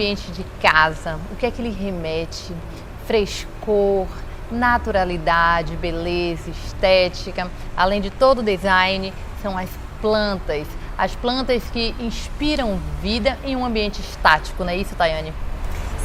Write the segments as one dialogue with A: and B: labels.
A: ambiente de casa, o que é que ele remete? Frescor, naturalidade, beleza, estética, além de todo o design, são as plantas que inspiram vida em um ambiente estático, não é isso, Tayane?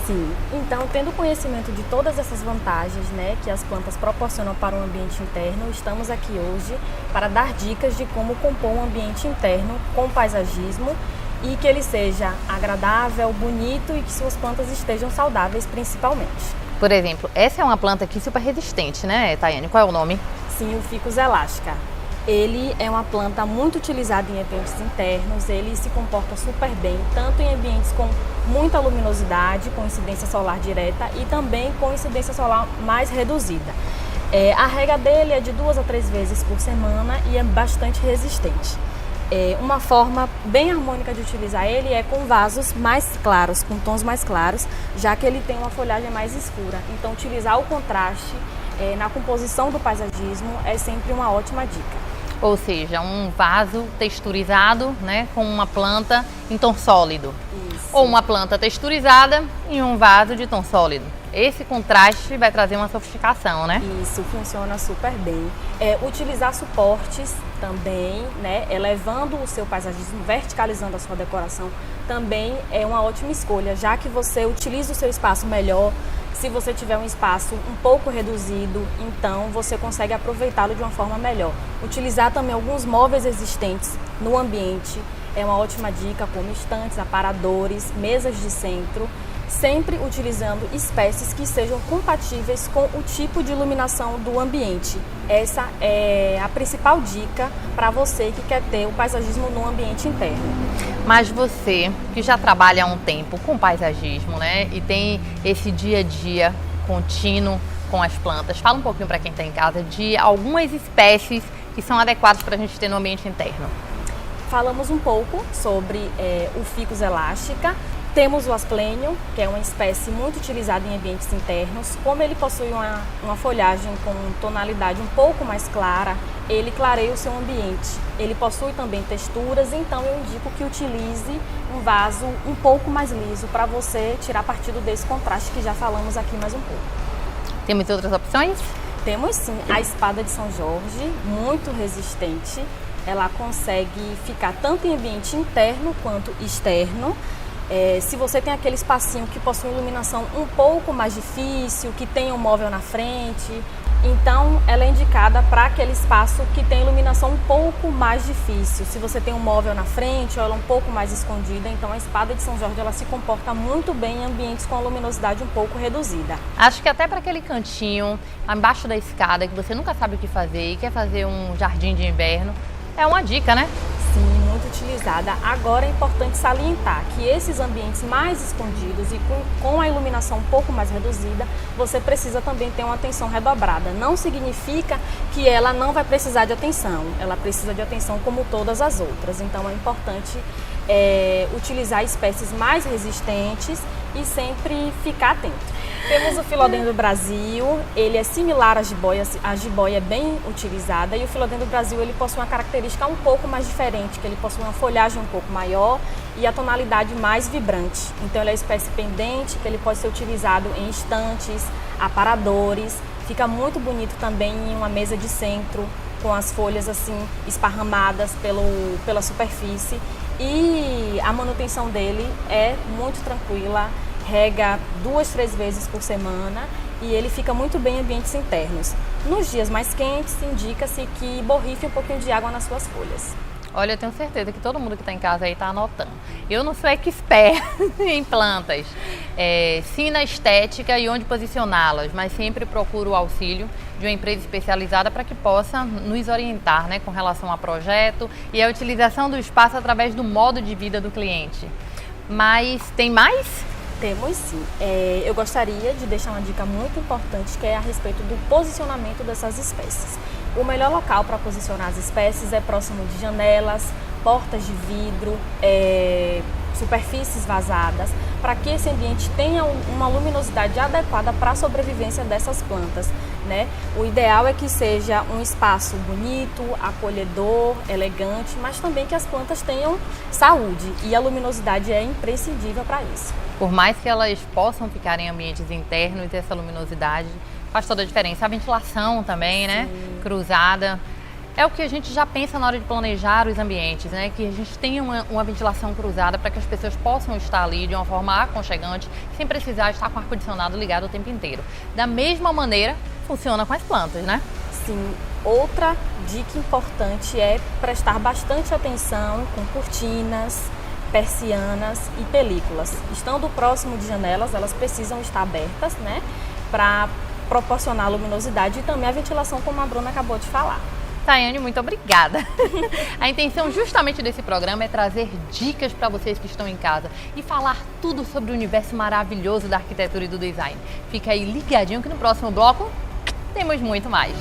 B: Sim, então tendo conhecimento de todas essas vantagens, né, que as plantas proporcionam para o ambiente interno, estamos aqui hoje para dar dicas de como compor um ambiente interno com paisagismo e que ele seja agradável, bonito e que suas plantas estejam saudáveis principalmente.
A: Por exemplo, essa é uma planta aqui super resistente, né, Tayane? Qual é o nome?
B: Sim, o Ficus elástica. Ele é uma planta muito utilizada em ambientes internos, ele se comporta super bem, tanto em ambientes com muita luminosidade, com incidência solar direta e também com incidência solar mais reduzida. A rega dele é de 2 a 3 vezes por semana e é bastante resistente. Uma forma bem harmônica de utilizar ele é com vasos mais claros, com tons mais claros, já que ele tem uma folhagem mais escura. Então, utilizar o contraste na composição do paisagismo é sempre uma ótima dica.
A: Ou seja, um vaso texturizado, né, com uma planta em tom sólido.
B: Isso.
A: Ou uma planta texturizada em um vaso de tom sólido. Esse contraste vai trazer uma sofisticação, né?
B: Isso, funciona super bem. Utilizar suportes também, né, elevando o seu paisagismo, verticalizando a sua decoração, também é uma ótima escolha, já que você utiliza o seu espaço melhor. Se você tiver um espaço um pouco reduzido, então você consegue aproveitá-lo de uma forma melhor. Utilizar também alguns móveis existentes no ambiente é uma ótima dica, como estantes, aparadores, mesas de centro, sempre utilizando espécies que sejam compatíveis com o tipo de iluminação do ambiente. Essa é a principal dica para você que quer ter o paisagismo no ambiente interno.
A: Mas você, que já trabalha há um tempo com paisagismo, né, e tem esse dia a dia contínuo com as plantas, fala um pouquinho para quem está em casa de algumas espécies que são adequadas para a gente ter no ambiente interno.
B: Falamos um pouco sobre o Ficus elástica. Temos o asplênio, que é uma espécie muito utilizada em ambientes internos. Como ele possui uma folhagem com tonalidade um pouco mais clara, ele clareia o seu ambiente. Ele possui também texturas, então eu indico que utilize um vaso um pouco mais liso para você tirar partido desse contraste que já falamos aqui mais um pouco.
A: Temos outras opções?
B: Temos sim, a espada de São Jorge, muito resistente. Ela consegue ficar tanto em ambiente interno quanto externo. Se você tem aquele espacinho que possui iluminação um pouco mais difícil, que tem um móvel na frente, então ela é indicada para aquele espaço que tem iluminação um pouco mais difícil. Se você tem um móvel na frente ou ela um pouco mais escondida, então a espada de São Jorge ela se comporta muito bem em ambientes com a luminosidade um pouco reduzida.
A: Acho que até para aquele cantinho embaixo da escada que você nunca sabe o que fazer e quer fazer um jardim de inverno, é uma dica, né?
B: Sim, muito utilizada. Agora é importante salientar que esses ambientes mais escondidos e com a iluminação um pouco mais reduzida, você precisa também ter uma atenção redobrada. Não significa que ela não vai precisar de atenção, ela precisa de atenção como todas as outras. Então é importante utilizar espécies mais resistentes e sempre ficar atento. Temos o Philodendron Brasil, ele é similar à jiboia, a jiboia é bem utilizada e o Philodendron Brasil ele possui uma característica um pouco mais diferente, que ele possui uma folhagem um pouco maior e a tonalidade mais vibrante. Então ele é uma espécie pendente, que ele pode ser utilizado em estantes, aparadores, fica muito bonito também em uma mesa de centro, com as folhas assim esparramadas pela superfície e a manutenção dele é muito tranquila. Rega 2, 3 vezes por semana e ele fica muito bem em ambientes internos. Nos dias mais quentes, indica-se que borrife um pouquinho de água nas suas folhas.
A: Olha, eu tenho certeza que todo mundo que está em casa aí está anotando. Eu não sou expert em plantas, sim na estética e onde posicioná-las, mas sempre procuro o auxílio de uma empresa especializada para que possa nos orientar, né, com relação ao projeto e a utilização do espaço através do modo de vida do cliente. Mas tem mais?
B: Temos sim. Eu gostaria de deixar uma dica muito importante que é a respeito do posicionamento dessas espécies. O melhor local para posicionar as espécies é próximo de janelas, portas de vidro, superfícies vazadas, para que esse ambiente tenha uma luminosidade adequada para a sobrevivência dessas plantas. né? O ideal é que seja um espaço bonito, acolhedor, elegante, mas também que as plantas tenham saúde, e a luminosidade é imprescindível para isso.
A: Por mais que elas possam ficar em ambientes internos, essa luminosidade faz toda a diferença. A ventilação também, né? Cruzada. É o que a gente já pensa na hora de planejar os ambientes, né? Que a gente tenha uma ventilação cruzada para que as pessoas possam estar ali de uma forma aconchegante, sem precisar estar com o ar-condicionado ligado o tempo inteiro. Da mesma maneira, funciona com as plantas, né?
B: Sim. Outra dica importante é prestar bastante atenção com cortinas, persianas e películas. Estando próximo de janelas, elas precisam estar abertas, né? Para proporcionar luminosidade e também a ventilação, como a Bruna acabou de falar.
A: Tayane, muito obrigada. A intenção justamente desse programa é trazer dicas para vocês que estão em casa e falar tudo sobre o universo maravilhoso da arquitetura e do design. Fica aí ligadinho que no próximo bloco temos muito mais.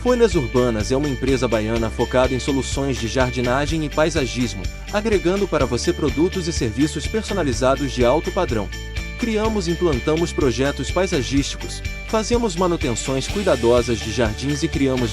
C: Folhas Urbanas é uma empresa baiana focada em soluções de jardinagem e paisagismo, agregando para você produtos e serviços personalizados de alto padrão. Criamos e implantamos projetos paisagísticos, fazemos manutenções cuidadosas de jardins e criamos